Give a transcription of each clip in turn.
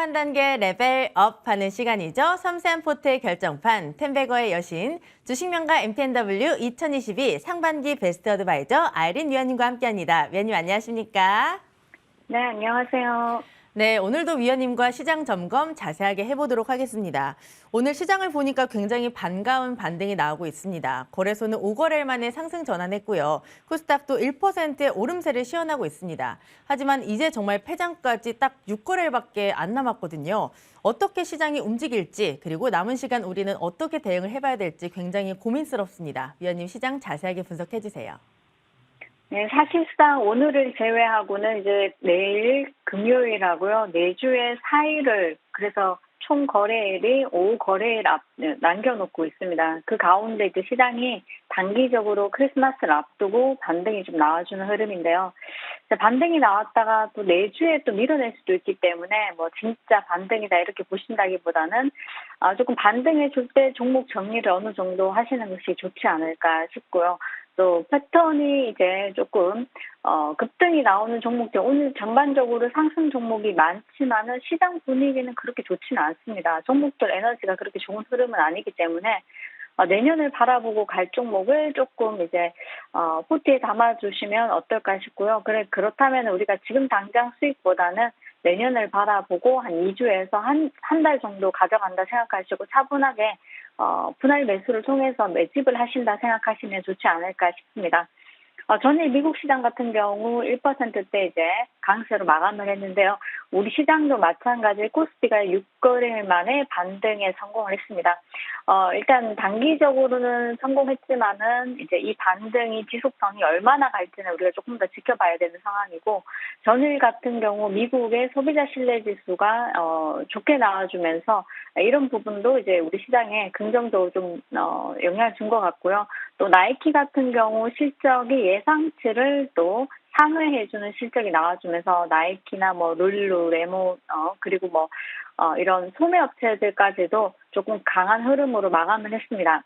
한 단계 레벨업하는 시간이죠. 섬세한 포트의 결정판, 텐베거의 여신, 주식명가 MTNW 2022 상반기 베스트 어드바이저 아이린 위원님과 함께합니다. 위원님 안녕하십니까? 네, 안녕하세요. 네, 오늘도 위원님과 시장 점검 자세하게 해보도록 하겠습니다. 오늘 시장을 보니까 굉장히 반가운 반등이 나오고 있습니다. 거래소는 5거래일 만에 상승 전환했고요. 코스닥도 1%의 오름세를 시현하고 있습니다. 하지만 이제 정말 폐장까지 딱 6거래일밖에 안 남았거든요. 어떻게 시장이 움직일지 그리고 남은 시간 우리는 어떻게 대응을 해봐야 될지 굉장히 고민스럽습니다. 위원님 시장 자세하게 분석해 주세요. 네, 사실상 오늘을 제외하고는 이제 내일 금요일하고요. 내주에 4일을 그래서 총 거래일이 5거래일 남겨놓고 있습니다. 그 가운데 이제 시장이 단기적으로 크리스마스를 앞두고 반등이 좀 나와주는 흐름인데요. 반등이 나왔다가 또 내주에 또 밀어낼 수도 있기 때문에 뭐 진짜 반등이다 이렇게 보신다기보다는 조금 반등해 줄 때 종목 정리를 어느 정도 하시는 것이 좋지 않을까 싶고요. 또 패턴이 이제 조금 급등이 나오는 종목들 오늘 전반적으로 상승 종목이 많지만은 시장 분위기는 그렇게 좋지는 않습니다. 종목들 에너지가 그렇게 좋은 흐름은 아니기 때문에 내년을 바라보고 갈 종목을 조금 이제 포트에 담아주시면 어떨까 싶고요. 그렇다면 우리가 지금 당장 수익보다는 내년을 바라보고 한 2주에서 한 달 정도 가져간다 생각하시고 차분하게 분할 매수를 통해서 매집을 하신다 생각하시면 좋지 않을까 싶습니다. 전일 미국 시장 같은 경우 1%대 이제 강세로 마감을 했는데요. 우리 시장도 마찬가지 코스피가 6거래일 만에 반등에 성공을 했습니다. 일단 단기적으로는 성공했지만은 이제 이 반등이 지속성이 얼마나 갈지는 우리가 조금 더 지켜봐야 되는 상황이고 전일 같은 경우 미국의 소비자 신뢰 지수가 좋게 나와주면서 이런 부분도 이제 우리 시장에 긍정적으로 좀 영향을 준 것 같고요. 또 나이키 같은 경우 실적이 예상치를 또 상회해주는 실적이 나와주면서 나이키나 뭐 룰루레몬 그리고 뭐 이런 소매 업체들까지도 조금 강한 흐름으로 마감을 했습니다.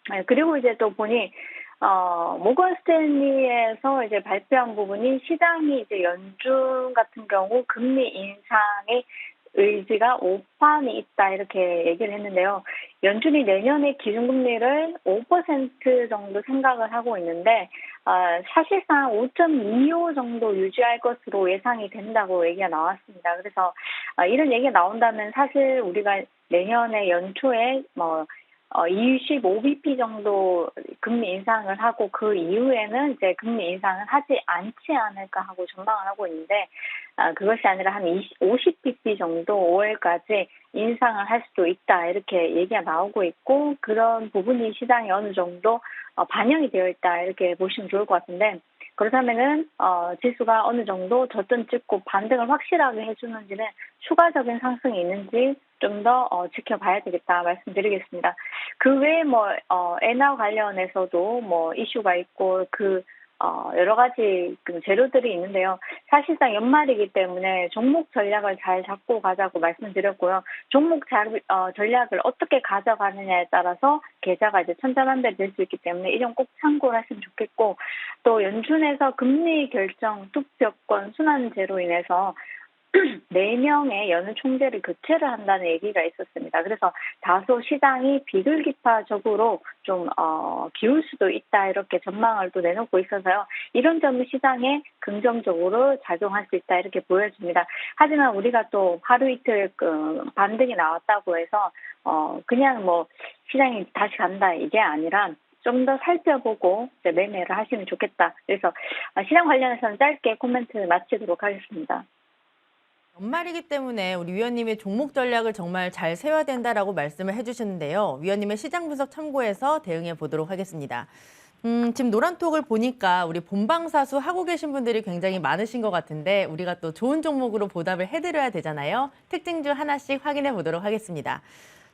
네, 그리고 이제 또 보니 모건 스탠리에서 이제 발표한 부분이 시장이 이제 연준 같은 경우 금리 인상의 의지가 오판이 있다 이렇게 얘기를 했는데요. 연준이 내년에 기준금리를 5% 정도 생각을 하고 있는데 사실상 5.25 정도 유지할 것으로 예상이 된다고 얘기가 나왔습니다. 그래서 이런 얘기가 나온다면 사실 우리가 내년에 연초에 25bp 정도 금리 인상을 하고 그 이후에는 이제 금리 인상을 하지 않지 않을까 하고 전망을 하고 있는데 그것이 아니라 한 50bp 정도 5월까지 인상을 할 수도 있다 이렇게 얘기가 나오고 있고 그런 부분이 시장에 어느 정도 반영이 되어 있다 이렇게 보시면 좋을 것 같은데 그렇다면은 지수가 어느 정도 저점 찍고 반등을 확실하게 해주는지는 추가적인 상승이 있는지 좀 더 지켜봐야 되겠다 말씀드리겠습니다. 그 외에 엔화 관련해서도 이슈가 있고 여러 가지 재료들이 있는데요. 사실상 연말이기 때문에 종목 전략을 잘 잡고 가자고 말씀드렸고요. 종목 전략을 어떻게 가져가느냐에 따라서 계좌가 이제 천차만별 될 수 있기 때문에 이 점 꼭 참고를 하시면 좋겠고 또 연준에서 금리 결정 투표권 순환제로 인해서 4명의 연은 총재를 교체를 한다는 얘기가 있었습니다. 그래서 다소 시장이 비둘기파적으로 좀 기울 수도 있다 이렇게 전망을 또 내놓고 있어서요. 이런 점은 시장에 긍정적으로 작용할 수 있다 이렇게 보여집니다. 하지만 우리가 또 하루 이틀 반등이 나왔다고 해서 그냥 시장이 다시 간다 이게 아니라 좀 더 살펴보고 이제 매매를 하시면 좋겠다. 그래서 시장 관련해서는 짧게 코멘트 마치도록 하겠습니다. 연말이기 때문에 우리 위원님의 종목 전략을 정말 잘 세워야 된다라고 말씀을 해주셨는데요. 위원님의 시장 분석 참고해서 대응해 보도록 하겠습니다. 지금 노란톡을 보니까 우리 본방사수 하고 계신 분들이 굉장히 많으신 것 같은데 우리가 또 좋은 종목으로 보답을 해드려야 되잖아요. 특징주 하나씩 확인해 보도록 하겠습니다.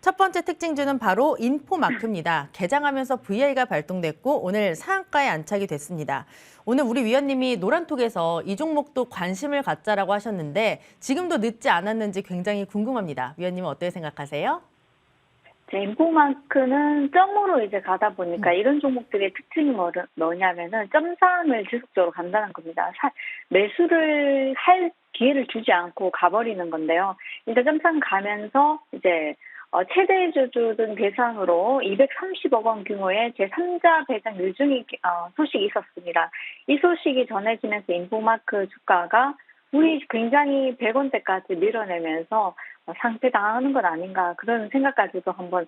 첫 번째 특징주는 바로 인포마크입니다. 개장하면서 VI가 발동됐고 오늘 상한가에 안착이 됐습니다. 오늘 우리 위원님이 노란톡에서 이 종목도 관심을 갖자라고 하셨는데 지금도 늦지 않았는지 굉장히 궁금합니다. 위원님은 어떻게 생각하세요? 제 인포마크는 점으로 이제 가다 보니까 이런 종목들의 특징이 뭐냐면은 점상을 지속적으로 간다는 겁니다. 매수를 할 기회를 주지 않고 가버리는 건데요. 일단 점상 가면서 이제 최대 주주등 대상으로 230억 원 규모의 제3자 배당 일중이 소식이 있었습니다. 이 소식이 전해지면서 인포마크 주가가 우리 굉장히 100원대까지 밀어내면서 상폐당하는 건 아닌가 그런 생각까지도 한번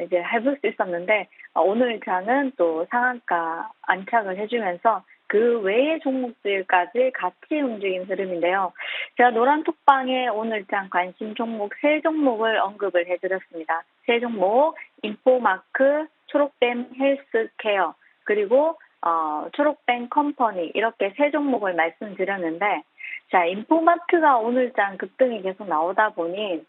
이제 해볼 수 있었는데 오늘 장은 또 상한가 안착을 해주면서 그 외의 종목들까지 같이 움직인 흐름인데요. 제가 노란톡방에 오늘 장 관심 종목 3종목을 언급을 해드렸습니다. 3종목 인포마크, 초록뱀 헬스케어 그리고 초록뱀 컴퍼니 이렇게 3종목을 말씀드렸는데 자, 인포마트가 오늘 장 급등이 계속 나오다 보니,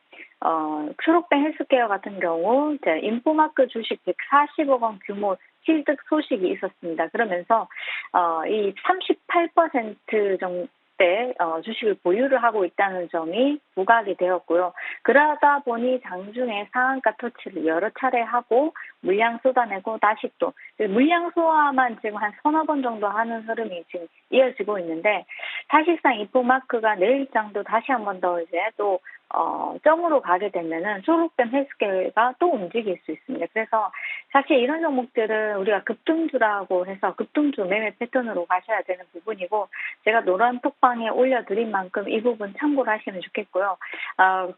초록뱅 헬스케어 같은 경우, 이제 인포마크 주식 140억 원 규모 취득 소식이 있었습니다. 그러면서, 이 38% 정도의 주식을 보유를 하고 있다는 점이 부각이 되었고요. 그러다 보니 장중에 상한가 터치를 여러 차례 하고, 물량 쏟아내고 다시 또, 물량 소화만 지금 한 서너 번 정도 하는 흐름이 지금 이어지고 있는데, 사실상 인포마크가 내일장도 다시 한 번 더 이제 또 점으로 가게 되면은 초록뱀 헬스케어가 또 움직일 수 있습니다. 그래서 사실 이런 종목들은 우리가 급등주라고 해서 급등주 매매 패턴으로 가셔야 되는 부분이고 제가 노란 톡방에 올려드린 만큼 이 부분 참고를 하시면 좋겠고요.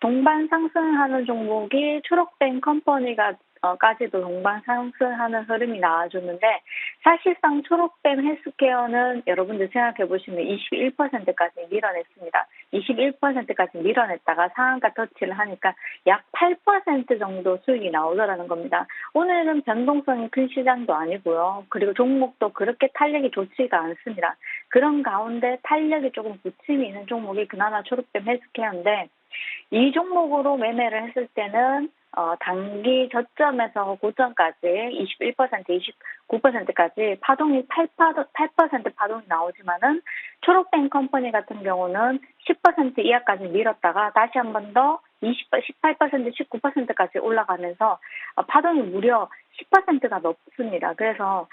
동반 상승하는 종목이 초록뱀 컴퍼니가 까지도 동반 상승하는 흐름이 나와줬는데 사실상 초록뱀 헬스케어는 여러분들 생각해 보시면 21%까지 밀어냈습니다. 21%까지 밀어냈다가 상한가 터치를 하니까 약 8% 정도 수익이 나오더라는 겁니다. 오늘은 변동성이 큰 시장도 아니고요. 그리고 종목도 그렇게 탄력이 좋지가 않습니다. 그런 가운데 탄력이 조금 부침이 있는 종목이 그나마 초록뱀 헬스케어인데 이 종목으로 매매를 했을 때는 단기 저점에서 고점까지 21%, 29%까지 파동이 8% 파동이 나오지만은 초록뱅 컴퍼니 같은 경우는 10% 이하까지 밀었다가 다시 한 번 더 18%, 19%까지 올라가면서 파동이 무려 10%가 넘습니다. 그래서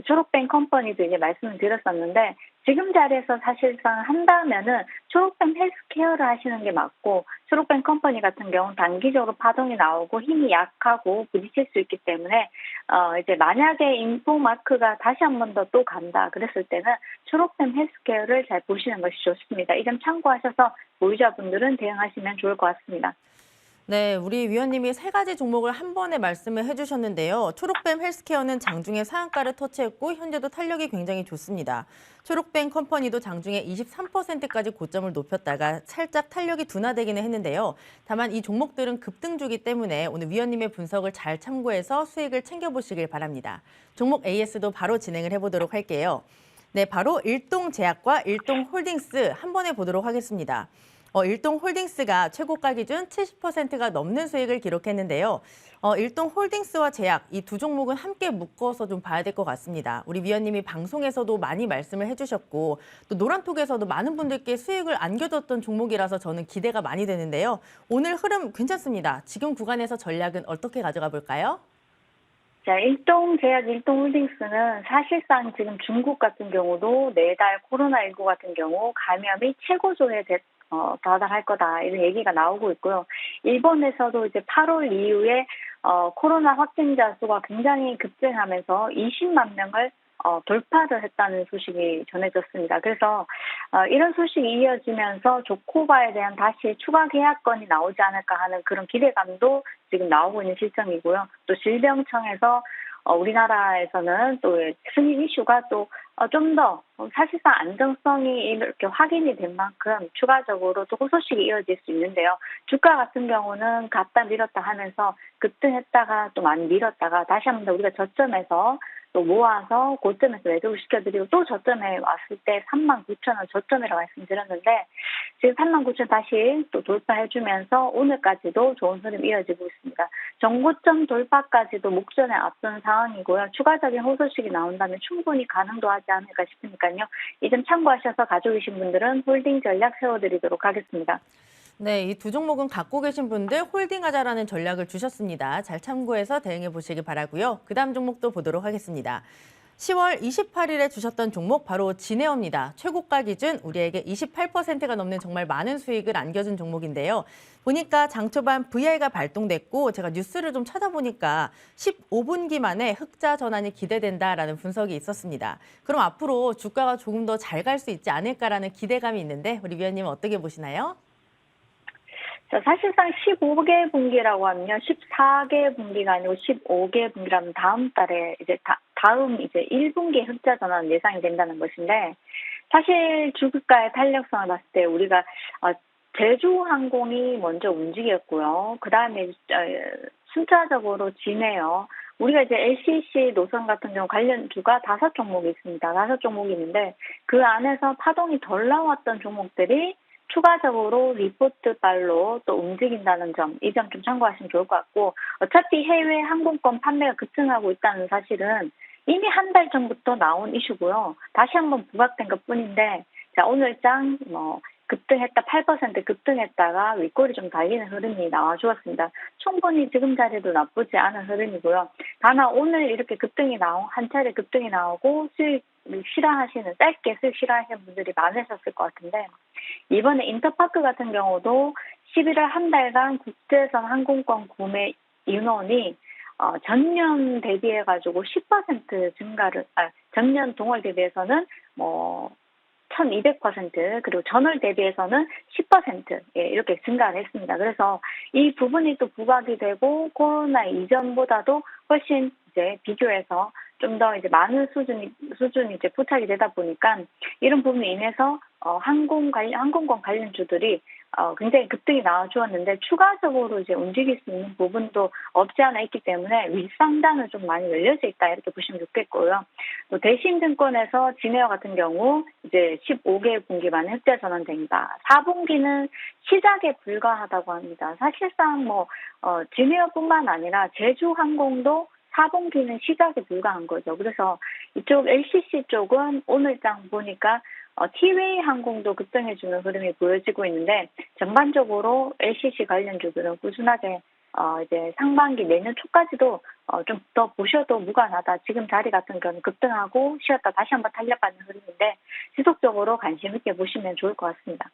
초록뱅 컴퍼니도 이제 말씀을 드렸었는데 지금 자리에서 사실상 한다면은 초록뱅 헬스케어를 하시는 게 맞고 초록뱅 컴퍼니 같은 경우는 단기적으로 파동이 나오고 힘이 약하고 부딪힐 수 있기 때문에 이제 만약에 인포마크가 다시 한 번 더 또 간다 그랬을 때는 초록뱅 헬스케어를 잘 보시는 것이 좋습니다. 이 점 참고하셔서 보유자분들은 대응하시면 좋을 것 같습니다. 네, 우리 위원님이 3가지 종목을 한 번에 말씀을 해주셨는데요. 초록뱀 헬스케어는 장중에 상한가를 터치했고 현재도 탄력이 굉장히 좋습니다. 초록뱀 컴퍼니도 장중에 23%까지 고점을 높였다가 살짝 탄력이 둔화되기는 했는데요. 다만 이 종목들은 급등주기 때문에 오늘 위원님의 분석을 잘 참고해서 수익을 챙겨보시길 바랍니다. 종목 AS도 바로 진행을 해보도록 할게요. 네, 바로 일동제약과 일동홀딩스 한 번에 보도록 하겠습니다. 일동홀딩스가 최고가 기준 70%가 넘는 수익을 기록했는데요. 일동홀딩스와 제약 이 두 종목은 함께 묶어서 좀 봐야 될 것 같습니다. 우리 위원님이 방송에서도 많이 말씀을 해주셨고 또 노란톡에서도 많은 분들께 수익을 안겨줬던 종목이라서 저는 기대가 많이 되는데요. 오늘 흐름 괜찮습니다. 지금 구간에서 전략은 어떻게 가져가 볼까요? 자, 일동제약, 일동홀딩스는 사실상 지금 중국 같은 경우도 내달 코로나19 같은 경우 감염이 최고조에 도달할 거다 이런 얘기가 나오고 있고요. 일본에서도 이제 8월 이후에 코로나 확진자 수가 굉장히 급증하면서 20만 명을 돌파를 했다는 소식이 전해졌습니다. 그래서 이런 소식이 이어지면서 조코바에 대한 다시 추가 계약건이 나오지 않을까 하는 그런 기대감도 지금 나오고 있는 실정이고요. 또 질병청에서 우리나라에서는 또 승인 이슈가 또 좀 더 사실상 안정성이 이렇게 확인이 된 만큼 추가적으로 또 호소식이 이어질 수 있는데요. 주가 같은 경우는 갔다 밀었다 하면서 급등했다가 또 많이 밀었다가 다시 한 번 더 우리가 저점에서 또 모아서 고점에서 매도를 시켜드리고 또 저점에 왔을 때 39,000원 저점이라고 말씀드렸는데 지금 39,000원 다시 또 돌파해주면서 오늘까지도 좋은 흐름 이어지고 있습니다. 정고점 돌파까지도 목전에 앞선 상황이고요. 추가적인 호소식이 나온다면 충분히 가능도 하지 않을까 싶으니까요. 이 점 참고하셔서 가지고 계신 분들은 홀딩 전략 세워드리도록 하겠습니다. 네, 이 두 종목은 갖고 계신 분들 홀딩하자라는 전략을 주셨습니다. 잘 참고해서 대응해 보시기 바라고요. 그다음 종목도 보도록 하겠습니다. 10월 28일에 주셨던 종목 바로 진에어입니다. 최고가 기준 우리에게 28%가 넘는 정말 많은 수익을 안겨준 종목인데요. 보니까 장 초반 VI가 발동됐고 제가 뉴스를 좀 찾아보니까 15분기 만에 흑자 전환이 기대된다라는 분석이 있었습니다. 그럼 앞으로 주가가 조금 더 잘 갈 수 있지 않을까라는 기대감이 있는데 우리 위원님은 어떻게 보시나요? 자, 사실상 15개 분기라고 하면요. 14개 분기가 아니고 15개 분기라면 다음 달에 이제 다음 이제 1분기 흑자 전환 예상이 된다는 것인데, 사실 주가의 탄력성을 봤을 때 우리가 제주항공이 먼저 움직였고요. 그 다음에 순차적으로 지네요. 우리가 이제 LCC 노선 같은 경우 관련주가 5종목이 있습니다. 5종목이 있는데 그 안에서 파동이 덜 나왔던 종목들이 추가적으로 리포트 발로 또 움직인다는 점, 이 점 좀 참고하시면 좋을 것 같고, 어차피 해외 항공권 판매가 급증하고 있다는 사실은 이미 한 달 전부터 나온 이슈고요. 다시 한번 부각된 것뿐인데, 자, 오늘장 급등했다 8% 급등했다가 윗골이 좀 달리는 흐름이 나와 주었습니다. 충분히 지금 자리도 나쁘지 않은 흐름이고요. 다만 오늘 이렇게 한 차례 급등이 나오고 수익 실현하시는, 짧게 수익 실현하시는 분들이 많으셨을 것 같은데, 이번에 인터파크 같은 경우도 11월 한 달간 국제선 항공권 구매 인원이 전년 대비해가지고 10% 전년 동월 대비해서는 1200%, 그리고 전월 대비해서는 10% 이렇게 증가를 했습니다. 그래서 이 부분이 또 부각이 되고 코로나 이전보다도 훨씬 이제 비교해서 좀 더 이제 많은 수준이 이제 포착이 되다 보니까 이런 부분으로 인해서 항공권 관련주들이 굉장히 급등이 나와 주었는데, 추가적으로 이제 움직일 수 있는 부분도 없지 않아 있기 때문에 윗상단은 좀 많이 열려져 있다, 이렇게 보시면 좋겠고요. 또 대신증권에서 진에어 같은 경우 이제 15개 분기 만에 흑자 전환됩니다. 4분기는 시작에 불과하다고 합니다. 사실상 진에어뿐만 아니라 제주항공도 4분기는 시작에 불과한 거죠. 그래서 이쪽 LCC 쪽은 오늘장 보니까 티웨이 항공도 급등해주는 흐름이 보여지고 있는데, 전반적으로 LCC 관련주들은 꾸준하게 이제 상반기 내년 초까지도 좀 더 보셔도 무관하다. 지금 자리 같은 경우는 급등하고 쉬었다 다시 한번 탄력하는 흐름인데, 지속적으로 관심 있게 보시면 좋을 것 같습니다.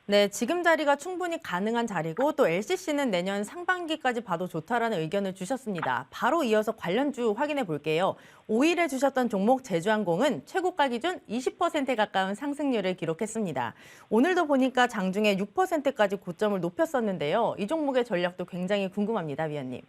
네, 지금 자리가 충분히 가능한 자리고 또 LCC는 내년 상반기까지 봐도 좋다라는 의견을 주셨습니다. 바로 이어서 관련주 확인해 볼게요. 5일에 주셨던 종목 제주항공은 최고가 기준 20% 가까운 상승률을 기록했습니다. 오늘도 보니까 장중에 6%까지 고점을 높였었는데요. 이 종목의 전략도 굉장히 궁금합니다, 위원님.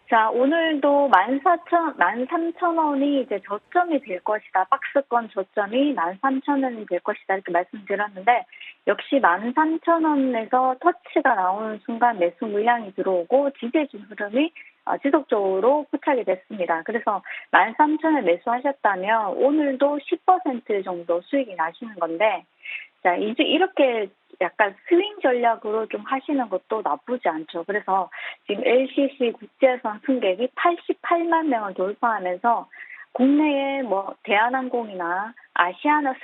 자, 오늘도 13,000원이 이제 저점이 될 것이다. 박스권 저점이 13,000원이 될 것이다. 이렇게 말씀드렸는데, 역시 13,000원에서 터치가 나오는 순간 매수 물량이 들어오고 지지해준 흐름이 지속적으로 포착이 됐습니다. 그래서 13,000원에 매수하셨다면 오늘도 10% 정도 수익이 나시는 건데, 자, 이제 이렇게 약간 스윙 전략으로 좀 하시는 것도 나쁘지 않죠. 그래서 지금 LCC 국제선 승객이 88만 명을 돌파하면서 국내에 대한항공이나 아시아나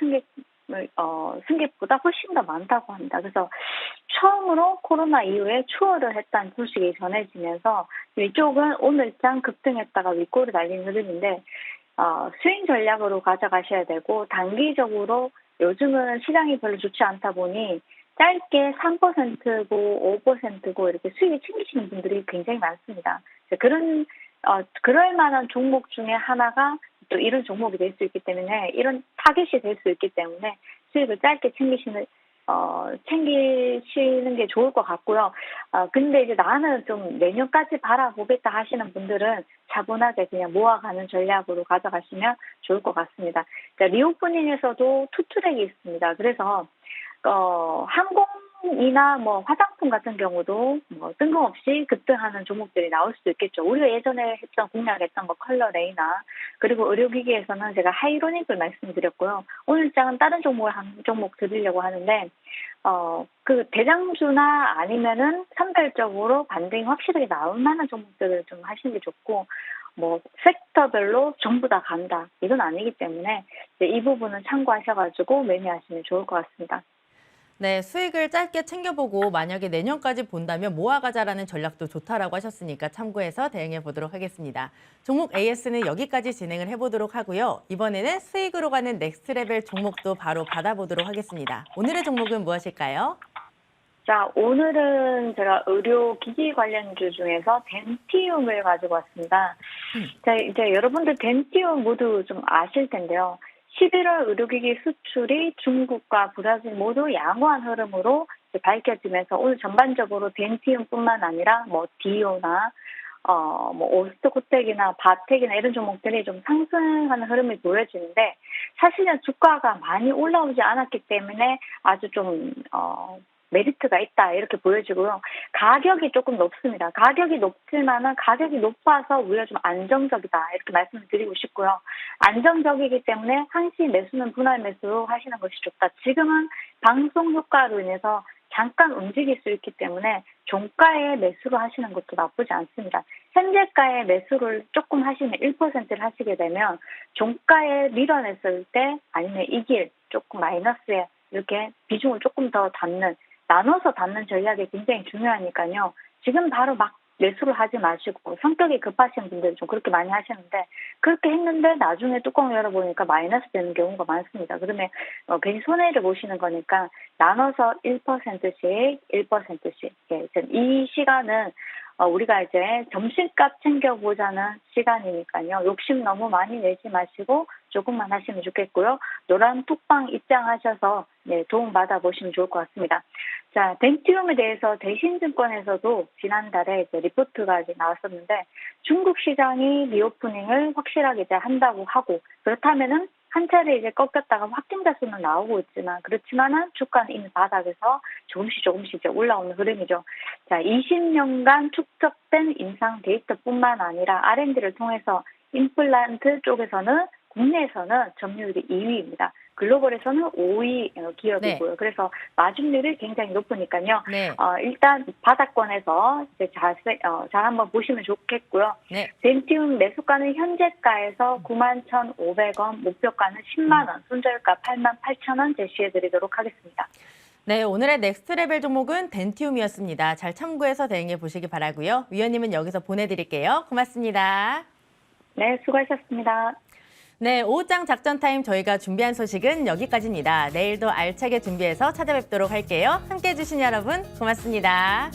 승객보다 훨씬 더 많다고 합니다. 그래서 처음으로 코로나 이후에 추월을 했다는 소식이 전해지면서 이쪽은 오늘장 급등했다가 윗골을 날린 흐름인데, 스윙 전략으로 가져가셔야 되고, 단기적으로 요즘은 시장이 별로 좋지 않다 보니 짧게 3%고 5%고 이렇게 수익을 챙기시는 분들이 굉장히 많습니다. 그럴 만한 종목 중에 하나가 또 이런 종목이 될 수 있기 때문에, 이런 타겟이 될 수 있기 때문에 수익을 짧게 챙기시는 게 좋을 것 같고요. 근데 이제 나는 좀 내년까지 바라보겠다 하시는 분들은 차분하게 그냥 모아가는 전략으로 가져가시면 좋을 것 같습니다. 자, 리오프닝에서도 투트랙이 있습니다. 그래서 항공이나 화장품 같은 경우도 뜬금없이 급등하는 종목들이 나올 수도 있겠죠. 우리가 예전에 공략했던 컬러 레이나, 그리고 의료기기에서는 제가 하이로닉을 말씀드렸고요. 오늘 장은 다른 종목을 한 종목 드리려고 하는데, 그 대장주나 아니면은 선별적으로 반등이 확실하게 나올 만한 종목들을 좀 하시는 게 좋고, 섹터별로 전부 다 간다, 이건 아니기 때문에 이 부분은 참고하셔가지고 매매하시면 좋을 것 같습니다. 네, 수익을 짧게 챙겨보고 만약에 내년까지 본다면 모아가자라는 전략도 좋다라고 하셨으니까 참고해서 대응해 보도록 하겠습니다. 종목 AS는 여기까지 진행을 해보도록 하고요. 이번에는 수익으로 가는 넥스트 레벨 종목도 바로 받아보도록 하겠습니다. 오늘의 종목은 무엇일까요? 자, 오늘은 제가 의료기기 관련주 중에서 덴티움을 가지고 왔습니다. 자, 이제 여러분들 덴티움 모두 좀 아실 텐데요. 11월 의료기기 수출이 중국과 브라질 모두 양호한 흐름으로 이제 밝혀지면서 오늘 전반적으로 덴티움뿐만 아니라 뭐 디오나 뭐 오스트코텍이나 바텍이나 이런 종목들이 좀 상승하는 흐름이 보여지는데 사실은 주가가 많이 올라오지 않았기 때문에 아주 좀 메리트가 있다 이렇게 보여지고요. 가격이 조금 높습니다. 가격이 높지만은 가격이 높아서 오히려 좀 안정적이다 이렇게 말씀을 드리고 싶고요. 안정적이기 때문에 항시 매수는 분할 매수로 하시는 것이 좋다. 지금은 방송 효과로 인해서 잠깐 움직일 수 있기 때문에 종가에 매수를 하시는 것도 나쁘지 않습니다. 현재가에 매수를 조금 하시면 1%를 하시게 되면 종가에 밀어냈을 때 아니면 이 길 조금 마이너스에 이렇게 비중을 조금 더 담는 나눠서 담는 전략이 굉장히 중요하니까요. 지금 바로 막 매수를 하지 마시고 성격이 급하신 분들이 좀 그렇게 많이 하시는데 그렇게 했는데 나중에 뚜껑을 열어보니까 마이너스 되는 경우가 많습니다. 그러면 괜히 손해를 보시는 거니까 나눠서 1%씩 1%씩 이 시간은 우리가 이제 점심값 챙겨보자는 시간이니까요. 욕심 너무 많이 내지 마시고 조금만 하시면 좋겠고요. 노란 톡방 입장하셔서 도움 받아보시면 좋을 것 같습니다. 자, 덴티움에 대해서 대신증권에서도 지난달에 이제 리포트가 이제 나왔었는데 중국 시장이 리오프닝을 확실하게 이제 한다고 하고 그렇다면은 한 차례 이제 꺾였다가 확진자 수는 나오고 있지만 그렇지만은 주가는 이미 바닥에서 조금씩 이제 올라오는 흐름이죠. 자, 20년간 축적된 임상 데이터뿐만 아니라 R&D를 통해서 임플란트 쪽에서는 국내에서는 점유율이 2위입니다. 글로벌에서는 5위 기업이고요. 네. 그래서 마진율이 굉장히 높으니까요. 네. 일단 바닥권에서 이제 잘 한번 보시면 좋겠고요. 네. 덴티움 매수가는 현재가에서 91,500원, 목표가는 10만 원, 손절가 88,000원 제시해드리도록 하겠습니다. 네, 오늘의 넥스트 레벨 종목은 덴티움이었습니다. 잘 참고해서 대응해 보시기 바라고요. 위원님은 여기서 보내드릴게요. 고맙습니다. 네, 수고하셨습니다. 네, 오후장 작전 타임 저희가 준비한 소식은 여기까지입니다. 내일도 알차게 준비해서 찾아뵙도록 할게요. 함께해 주신 여러분 고맙습니다.